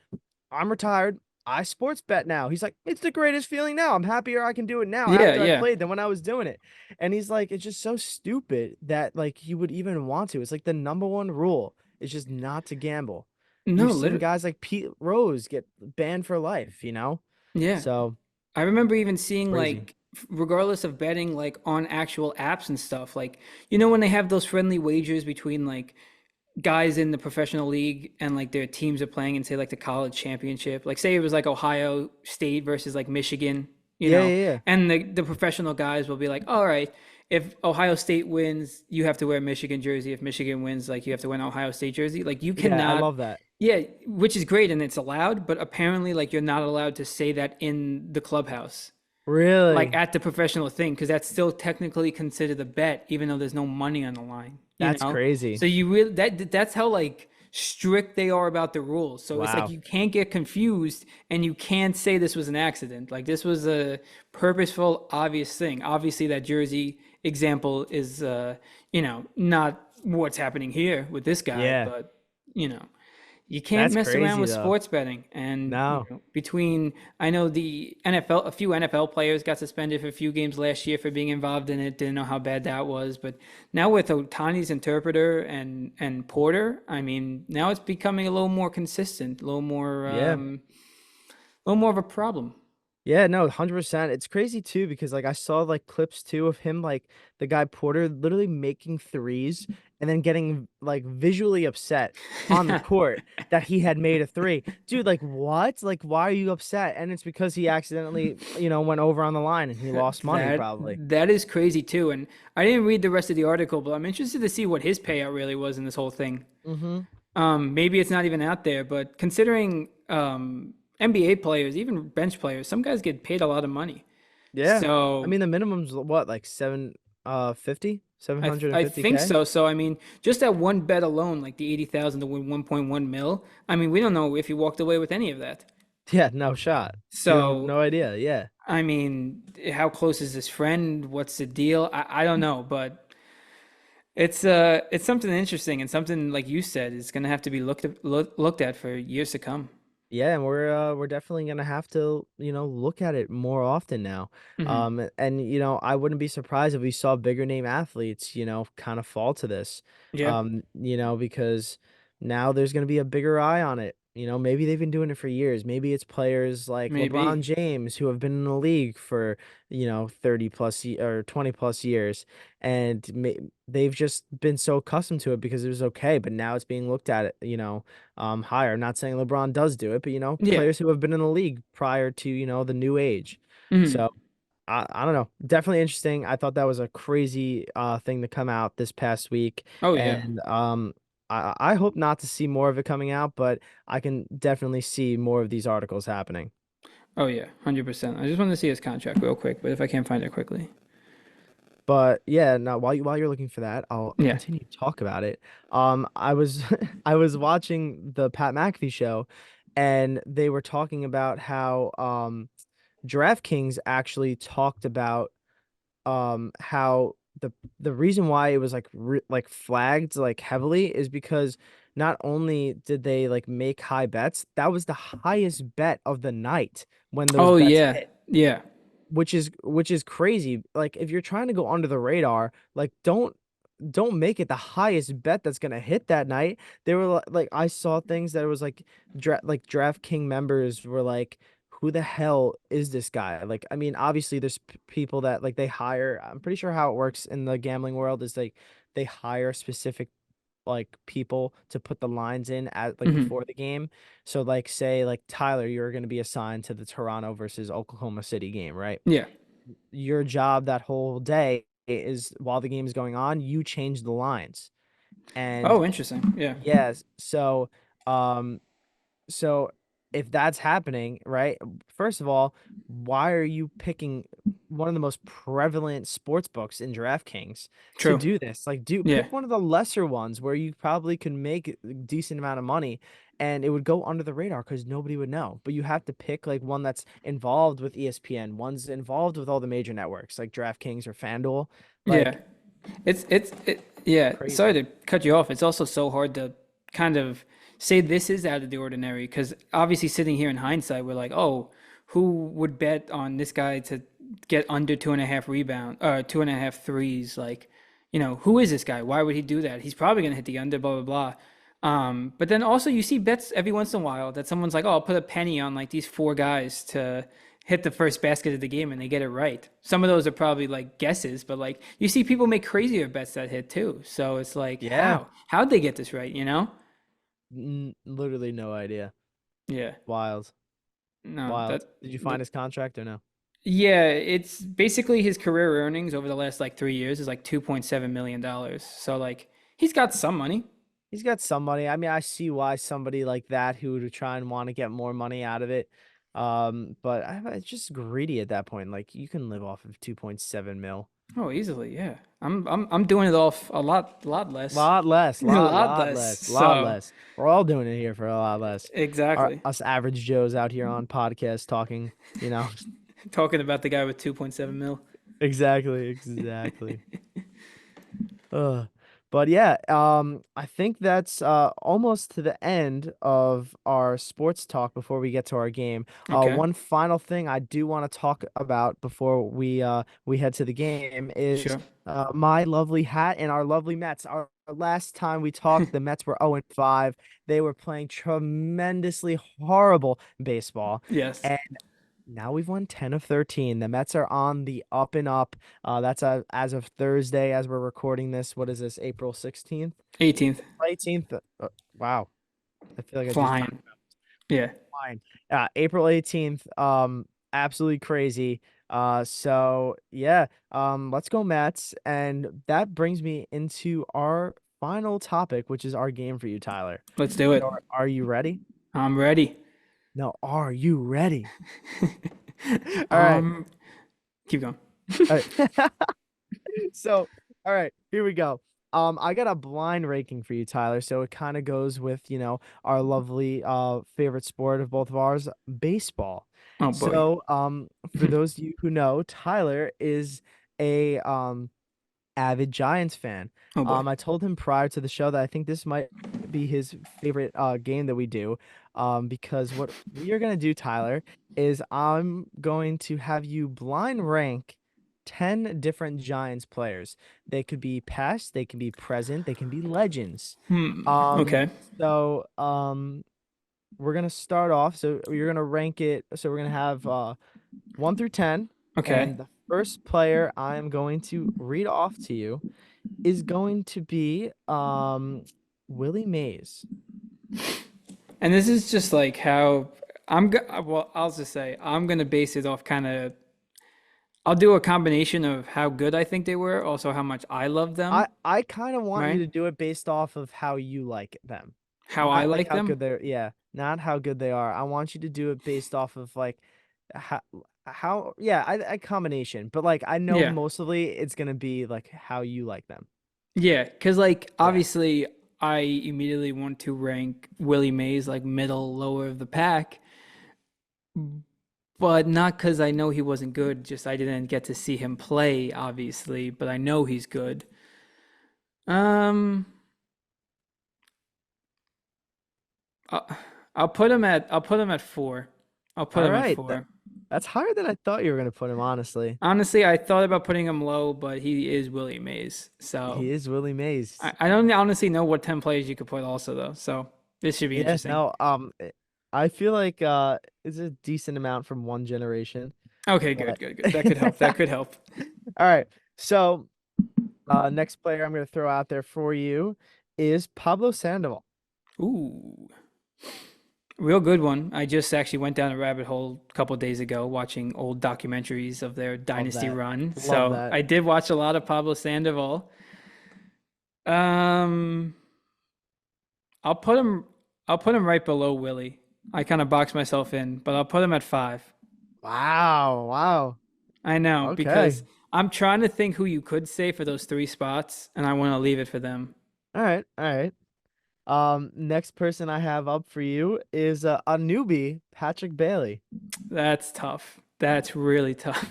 I'm retired. I sports bet now." He's like, "It's the greatest feeling now. I'm happier I can do it now Yeah. after I Yeah. played than when I was doing it." And he's like, "It's just so stupid that like you would even want to. It's like the number one rule is just not to gamble." No, You've seen literally. guys like Pete Rose get banned for life. Yeah. So I remember even seeing crazy. like, regardless of betting, like on actual apps and stuff, like, when they have those friendly wagers between like guys in the professional league and like their teams are playing in say like the college championship, like say it was like Ohio State versus like Michigan, Yeah, yeah, yeah. and the professional guys will be like, all right, if Ohio State wins, you have to wear a Michigan jersey. If Michigan wins, like you have to wear an Ohio State jersey. Like you Yeah, I cannot, love that. yeah, which is great and it's allowed, but apparently like you're not allowed to say that in the clubhouse, like Really? at the professional thing, because that's still technically considered a bet, even though there's no money on the line, That's crazy. So you really that's how like strict they are about the rules. So it's like Wow. you can't get confused and you can't say this was an accident. Like this was a purposeful, obvious thing. Obviously, that jersey example is not what's happening here with this guy, Yeah. but you know you can't That's mess around crazy with though. sports betting. And No. between I know the NFL, a few NFL players got suspended for a few games last year for being involved in it. Didn't know how bad that was, but now with Otani's interpreter and Porter, I mean, now it's becoming a little more consistent, Yeah. a little more of a problem. Yeah, no, 100%. It's crazy too because like I saw like clips too of him like the guy Porter literally making threes and then getting like visually upset on the court that he had made a three. Dude, like what? Like why are you upset? And it's because he accidentally, went over on the line and he lost money That probably. that is crazy too. And I didn't read the rest of the article, but I'm interested to see what his payout really was in this whole thing. Mm-hmm. Maybe it's not even out there, but considering NBA players, even bench players, some guys get paid a lot of money. Yeah. I So mean the minimum's what, like 50, I think 750K? so. So I mean, just that one bet alone, like the 80,000 to win 1.1 mil. I mean, we don't know if he walked away with any of that. Yeah, no shot. You don't So no idea. Yeah. I mean, how close is his friend? What's the deal? I don't know, but it's something interesting and something like you said is going to have to be looked at for years to come. Yeah, and we're definitely gonna have to, look at it more often now. Hmm. And I wouldn't be surprised if we saw bigger name athletes, kind of fall to this. Yeah, Because now there's gonna be a bigger eye on it. Maybe they've been doing it for years. Maybe it's players like LeBron maybe. James who have been in the league for, 30 plus or 20 plus years, and they've just been so accustomed to it because it was okay, but now it's being looked at, higher. I'm not saying LeBron does do it, but Yeah. players who have been in the league prior to, the new age. Hmm. So I don't know. Definitely interesting. I thought that was a crazy thing to come out this past week. Oh yeah. And I hope not to see more of it coming out, but I can definitely see more of these articles happening. Oh yeah, 100%. I just wanted to see his contract real quick, but if I can't find it quickly. But yeah, now while you're looking for that, I'll Yeah. continue to talk about it. I was I was watching the Pat McAfee show, and they were talking about how DraftKings actually talked about how the reason why it was like like flagged like heavily is because not only did they like make high bets, that was the highest bet of the night when those Oh bets yeah. hit, Yeah. which is crazy. Like if you're trying to go under the radar, like don't make it the highest bet that's gonna hit that night. They were like, I saw things that it was like, like DraftKings members were like, who the hell is this guy? Like, I mean, obviously there's people that like they hire. I'm pretty sure how it works in the gambling world is like they hire specific like people to put the lines in at like Hmm. before the game. So like say like Tyler, you're gonna be assigned to the Toronto versus Oklahoma City game, right? Yeah. Your job that whole day is while the game is going on, you change the lines. And Oh, interesting. Yeah. yes, um so if that's happening, right? First of all, why are you picking one of the most prevalent sports books in DraftKings to True. do this? Like, do Yeah. pick one of the lesser ones where you probably can make a decent amount of money and it would go under the radar because nobody would know. But you have to pick like one that's involved with ESPN, one's involved with all the major networks like DraftKings or FanDuel. Yeah. Like, Yeah. Sorry crazy. to cut you off. It's also so hard to kind of say this is out of the ordinary because obviously sitting here in hindsight, we're like, oh, who would bet on this guy to get under 2.5 threes? Like, who is this guy? Why would he do that? He's probably gonna hit the under, blah blah blah. But then also you see bets every once in a while that someone's like, oh, I'll put a penny on like these four guys to hit the first basket of the game and they get it right. Some of those are probably like guesses, but like you see people make crazier bets that hit too. So it's like, Yeah. how'd they get this right, Literally no idea. Yeah. Wild. No, Wild. Did you find his contract or no? yeah, it's basically his career earnings over the last like 3 years is like $2.7 million. So like he's got some money. He's got some money. I mean, I see why somebody like that who would try and want to get more money out of it. But it's just greedy at that point. Like you can live off of 2.7 mil. Oh, easily, yeah. I'm doing it off a lot less. Lot less, A lot lot less. less, lot So less. We're all doing it here for a lot less. exactly. Us average Joes out here on podcasts talking, you know. Talking about the guy with 2.7 mil. Exactly, exactly. Ugh. But yeah, I think that's almost to the end of our sports talk before we get to our game. Okay. One final thing I do want to talk about before we head to the game is Sure. my lovely hat and our lovely Mets. Our last time we talked, the Mets were 0-5. They were playing tremendously horrible baseball. Yes. Now we've won 10 of 13. The Mets are on the up and up. That's as of Thursday, as we're recording this. What is this, April 16th? 18th. 18th? Wow. I feel like I just time Flying. Yeah. fine. April 18th. Absolutely crazy. So yeah, let's go Mets. And that brings me into our final topic, which is our game for you, Tyler. Let's do it. So are you ready? I'm ready. No, are you ready? All right. um, keep going. All right. So, all right, here we go. I got a blind ranking for you, Tyler. So it kind of goes with, our lovely favorite sport of both of ours, baseball. Oh boy. So, for those of you who know, Tyler is a avid Giants fan. Oh boy. I told him prior to the show that I think this might be his favorite game that we do. Because what we are gonna do, Tyler, is I'm going to have you blind rank 10 different Giants players. They could be past, they can be present, they can be legends. Um, Okay. so we're gonna start off. So you're gonna rank it. So we're gonna have 1 through 10, Okay. and the first player I'm going to read off to you is going to be Willie Mays. And this is just like how well, I'll just say I'm gonna base it off kind of. I'll do a combination of how good I think they were, also how much I love them, I kind of want you right? to do it based off of how you like them. How I Not like like how them. good they're, yeah, not how good they are. I want you to do it based off of like how, yeah, I combination, but like I know Yeah. mostly it's gonna be like how you like them. Yeah, because like Yeah. obviously I immediately want to rank Willie Mays like middle lower of the pack, but not because I know he wasn't good, just I didn't get to see him play, obviously, but I know he's good. Um, I'll, I'll put him at four. I'll put All him at right. four. That's higher than I thought you were gonna put him, honestly. Honestly, I thought about putting him low, but he is Willie Mays, so He is Willie Mays. I don't honestly know what 10 players you could put also though. So this should be Yeah, interesting. no, I feel like it's a decent amount from one generation, Okay, but good, good, good. That could help. That could help. all right. So, next player I'm gonna throw out there for you is Pablo Sandoval. Ooh. Real good one. I just actually went down a rabbit hole a couple days ago watching old documentaries of their Love dynasty that. run. Love So that. I did watch a lot of Pablo Sandoval. Um, I'll put him I'll put him right below Willie. I kind of boxed myself in, but I'll put him at five. Wow. Wow. I know Okay. because I'm trying to think who you could say for those three spots, and I want to leave it for them. All right. All right. Next person I have up for you is a newbie, Patrick Bailey. That's tough. That's really tough.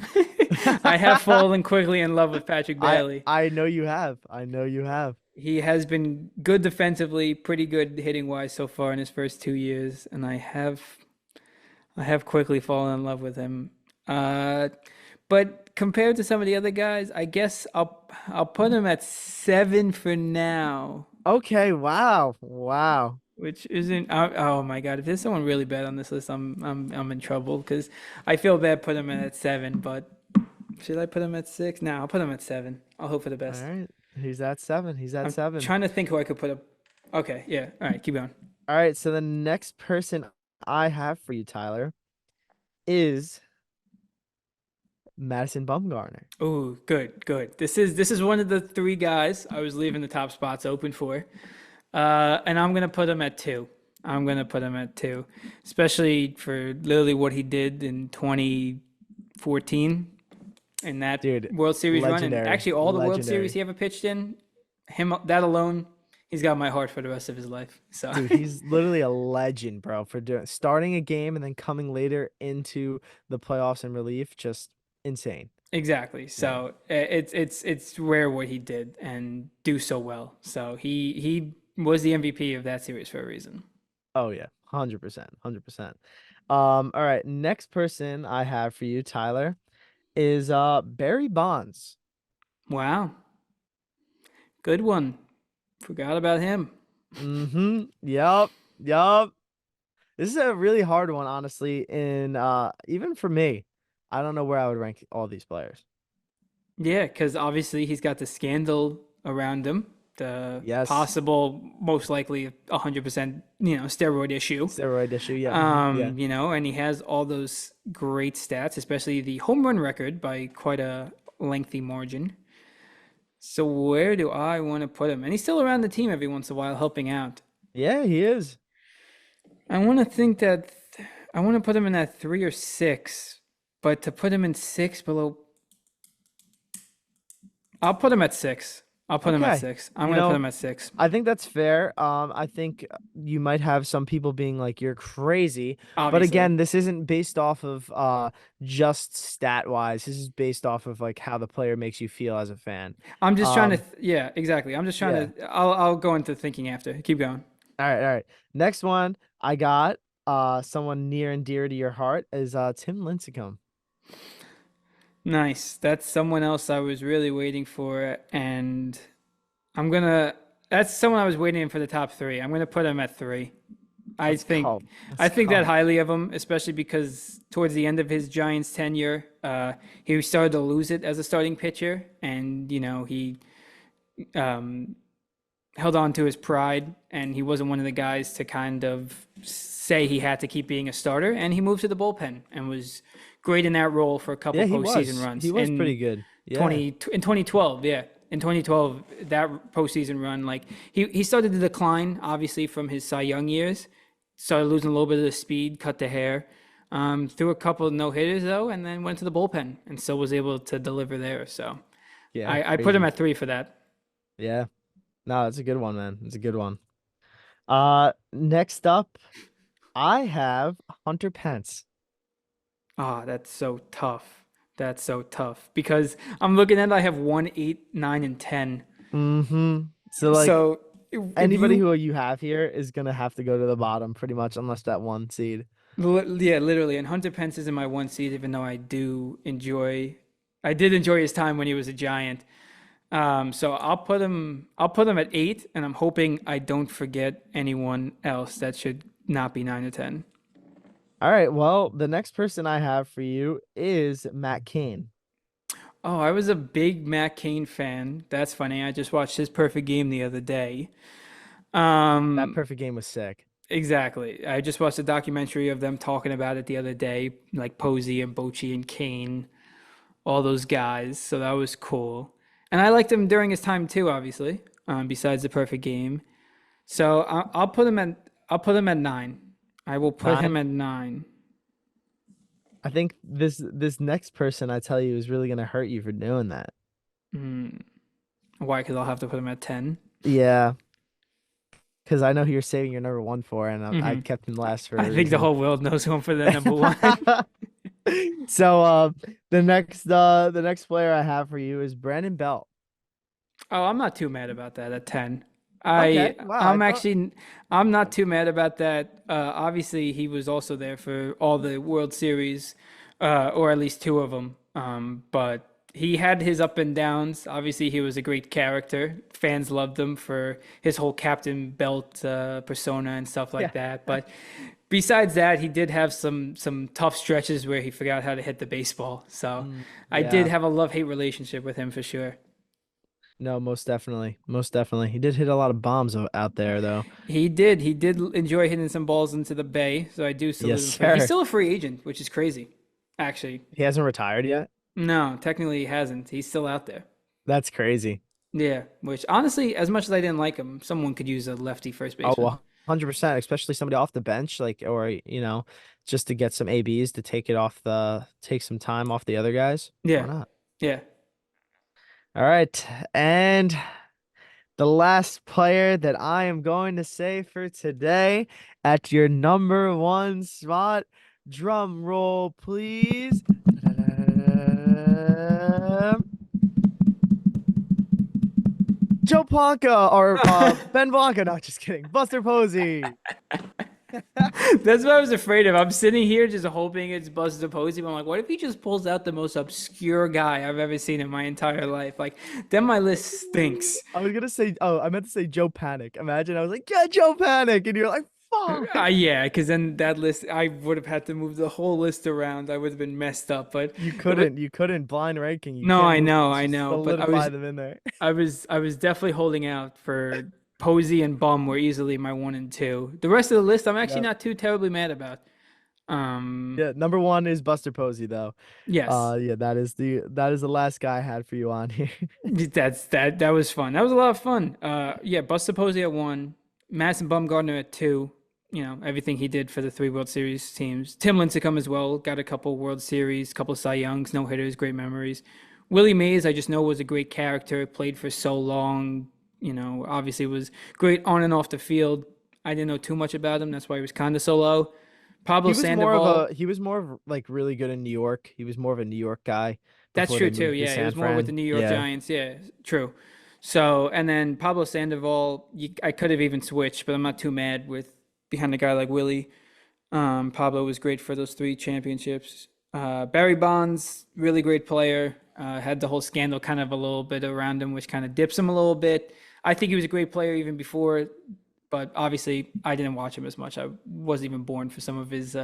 I have fallen quickly in love with Patrick I Bailey. I know you have. I know you have. He has been good defensively, pretty good hitting wise so far in his first 2 years, and I have quickly fallen in love with him. Uh, but compared to some of the other guys, I guess I'll put him at seven for now, Okay. Wow. Wow. which isn't. Oh my God! If there's someone really bad on this list, I'm in trouble because I feel bad putting him at seven. But should I put him at six? No, I'll put him at seven. I'll hope for the All best. right. He's at seven. He's at I'm seven. trying to think who I could put up. Okay, yeah. All right, keep going. All right. So the next person I have for you, Tyler, is Madison Bumgarner. Oh, good, good. This is one of the three guys I was leaving the top spots open for. And I'm gonna put him at two. I'm gonna put him at two, especially for literally what he did in 2014 in that Dude, World Series run, and legendary. actually all the World Series Legendary. he ever pitched in. Him that alone, he's got my heart for the rest of his life. So Dude, he's literally a legend, bro, for doing starting a game and then coming later into the playoffs and relief. Just insane. exactly. Yeah. So it's rare what he did and do so well. So he was the MVP of that series for a reason. Oh yeah. 100%. 100%. All right. Next person I have for you, Tyler, is Barry Bonds. Wow, good one. Forgot about him. Mm-hmm. Yup. Yup. This is a really hard one, honestly, in even for me. I don't know where I would rank all these players. Yeah, because obviously he's got the scandal around him, the Yes. possible, most likely 100%, steroid issue. Steroid issue. Yeah. Mhm, yeah. And he has all those great stats, especially the home run record by quite a lengthy margin. So where do I want to put him? And he's still around the team every once in a while helping out. Yeah, he is. I want to think that I want to put him in that three or six, but to put him in six below, I'll put him at six. I'll put him at Okay. six. I'm You gonna put know, him at six. I think that's fair. I think you might have some people being like, you're crazy. But Obviously, again, this isn't based off of just stat wise. This is based off of like how the player makes you feel as a fan. I'm just trying to. Um, Yeah, exactly. I'm just trying yeah. to. I'll go into thinking after. Keep going. All right, all right. Next one I got someone near and dear to your heart is Tim Lincecum. Nice. That's someone else I was really waiting for, and I'm gonna. That's someone I was waiting for the top three. I'm gonna put him at three. I Let's think go. I Let's think that go. highly of him, especially because towards the end of his Giants tenure, he started to lose it as a starting pitcher, and he um, held on to his pride, and he wasn't one of the guys to kind of say he had to keep being a starter, and he moved to the bullpen and was great in that role for a couple Yeah, he postseason was. runs He was pretty good. Yeah. 2012, yeah. In 2012, that postseason run, like he started to decline, obviously from his Cy Young years, started losing a little bit of the speed, cut the hair. Threw a couple of no-hitters though, and then went to the bullpen and still was able to deliver there. So Yeah, I put him crazy. at 3 for that. Yeah. No, it's a good one, man. It's a good one. Next up, I have Hunter Pence. Ah, that's so tough. That's so tough because I'm looking at I have 1, 8, 9, and 10. Mm-hmm. So like So if anybody you who you have here is gonna have to go to the bottom pretty much unless that one seed. Yeah, literally. And Hunter Pence is in my one seed, even though I did enjoy his time when he was a Giant. So I'll put him at 8, and I'm hoping I don't forget anyone else that should not be 9 or 10. All right, well, the next person I have for you is Matt Cain. Oh, I was a big Matt Cain fan. That's funny. I just watched his perfect game the other day. That Um, perfect game was sick. exactly. I just watched a documentary of them talking about it the other day, like Posey and Bochy and Kane, all those guys. So that was cool. And I liked him during his time too, obviously. Besides the perfect game. So I'll put him at 9. I will put him Nine. at 9. I think this next person I tell you is really gonna hurt you for doing that. Mm. Why? Because I'll have to put him at 10. Yeah, because I know who you're saving your number one for, and I Hmm. kept him last for I a think the reason. whole world knows who I'm for the number one. So the next player I have for you is Brandon Belt. Oh, I'm not too mad about that at 10. Okay, wow, I thought I'm not too mad about that. Obviously he was also there for all the World Series, or at least 2 of them. But he had his up and downs. Obviously he was a great character. Fans loved him for his whole Captain Belt persona and stuff yeah. like that. But besides that, he did have some tough stretches where he forgot how to hit the baseball. So I did Yeah, have a love-hate relationship with him for sure. no, most definitely, most definitely. He did hit a lot of bombs out there, though. He did. He did enjoy hitting some balls into the bay, so I do Yes, salute him for it. He's sir. still a free agent, which is crazy. Actually, He hasn't retired yet. no, technically he hasn't. He's still out there. That's crazy. Yeah, which honestly, as much as I didn't like him, someone could use a lefty first Oh, baseman. 100%, especially somebody off the bench, like, or, just to get some ABs to take some time off the other guys. Why Yeah, not? yeah. All right. And the last player that I am going to say for today at your number one spot, drum roll, please. Joe Ponka or Ben Blanca. No, just kidding. Buster Posey. That's what I was afraid of. I'm sitting here just hoping it's Buster Posey. But I'm like, what if he just pulls out the most obscure guy I've ever seen in my entire life? Like, then my list stinks. I was gonna say, oh, I meant to say Joe Panic. Imagine I was like, yeah, Joe Panic, and you're like, fuck. Yeah, because then that list, I would have had to move the whole list around. I would have been messed up. But You couldn't blind ranking. You no, can't move them. It's I just know. But solidify them in there. I was definitely holding out for Posey and Bum were easily my 1 and 2. The rest of the list, I'm actually Yep. not too terribly mad about. Um, Yeah, number one is Buster Posey though. yes, Yeah, that is the last guy I had for you on here. that was fun. That was a lot of fun. Yeah, Buster Posey at 1, Madison Bumgarner at 2. You know everything he did for the 3 World Series teams. Tim Lincecum as well. Got a couple World Series, couple Cy Youngs, no hitters, great memories. Willie Mays, I just know was a great character. Played for so long. You know, obviously was great on and off the field. I didn't know too much about him. That's why he was kind of so low. Pablo Sandoval, He was more of like really good in New York. He was more of a New York guy that's before true they too. moved to Yeah, he San was more with the Fran. New York Yeah. Giants. Yeah, true. So, and then Pablo Sandoval, I could have even switched, but I'm not too mad with behind a guy like Willie. Pablo was great for those 3 championships. Barry Bonds, really great player. Had the whole scandal kind of a little bit around him, which kind of dips him a little bit. I think he was a great player even before, but obviously I didn't watch him as much. I wasn't even born for some of his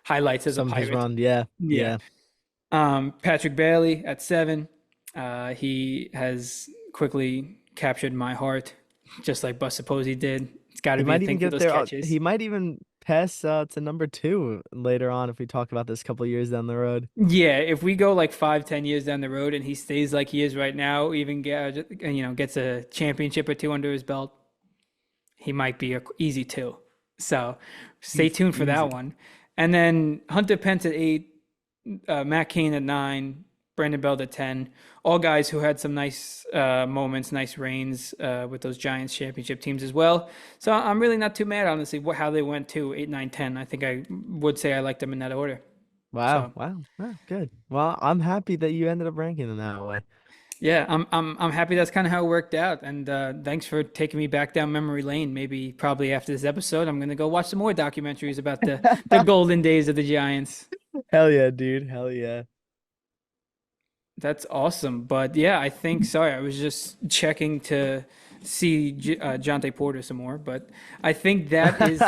highlights as a Some of his Pirate. run. Yeah. Yeah. Yeah. Patrick Bailey at 7. He has quickly captured my heart, just like Buster Posey did. It's got to He be a might even thing for get those there. catches. He might even pass to number two later on if we talk about this couple years down the road. Yeah, if we go like 5, 10 years down the road and he stays like he is right now, even gets a championship or 2 under his belt, he might be a easy 2. So stay tuned for that Easy. one. And then Hunter Pence at 8, Matt Cain at 9, Brandon Belt at 10. All guys who had some nice moments, nice reigns with those Giants championship teams as well. So I'm really not too mad, honestly, how they went to 8, 9, 10. I think I would say I like them in that order. Wow, So wow, wow, good. Well, I'm happy that you ended up ranking them that way. yeah, I'm happy that's kind of how it worked out. And thanks for taking me back down memory lane. Maybe probably after this episode, I'm gonna go watch some more documentaries about the golden days of the Giants. Hell yeah, dude. Hell yeah. That's awesome. But yeah, I think, sorry, I was just checking to see Jontay Porter some more. But I think that is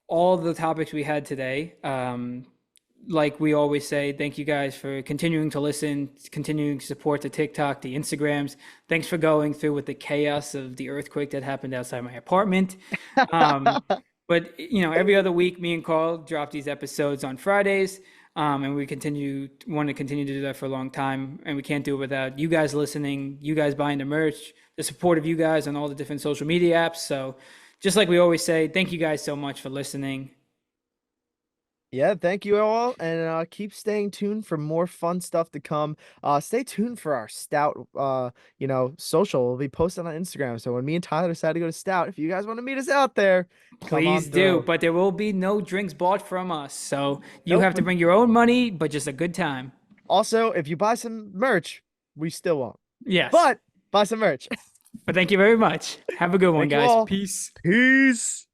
all the topics we had today. Like we always say, thank you guys for continuing to listen, continuing to support the TikTok, the Instagrams. Thanks for going through with the chaos of the earthquake that happened outside my apartment. Um, but every other week, me and Carl drop these episodes on Fridays, and we want to continue to do that for a long time. And we can't do it without you guys listening, you guys buying the merch, the support of you guys on all the different social media apps. So, just like we always say, thank you guys so much for listening. Yeah, thank you all, and keep staying tuned for more fun stuff to come. Stay tuned for our Stout, social. We'll be posted on Instagram. So when me and Tyler decide to go to Stout, if you guys want to meet us out there, come Please on do, through. but there will be no drinks bought from us. So you Nope. have to bring your own money, but just a good time. Also, if you buy some merch, we still won't. Yes. But buy some merch. But thank you very much. Have a good one, Thank you guys. all. Peace. Peace.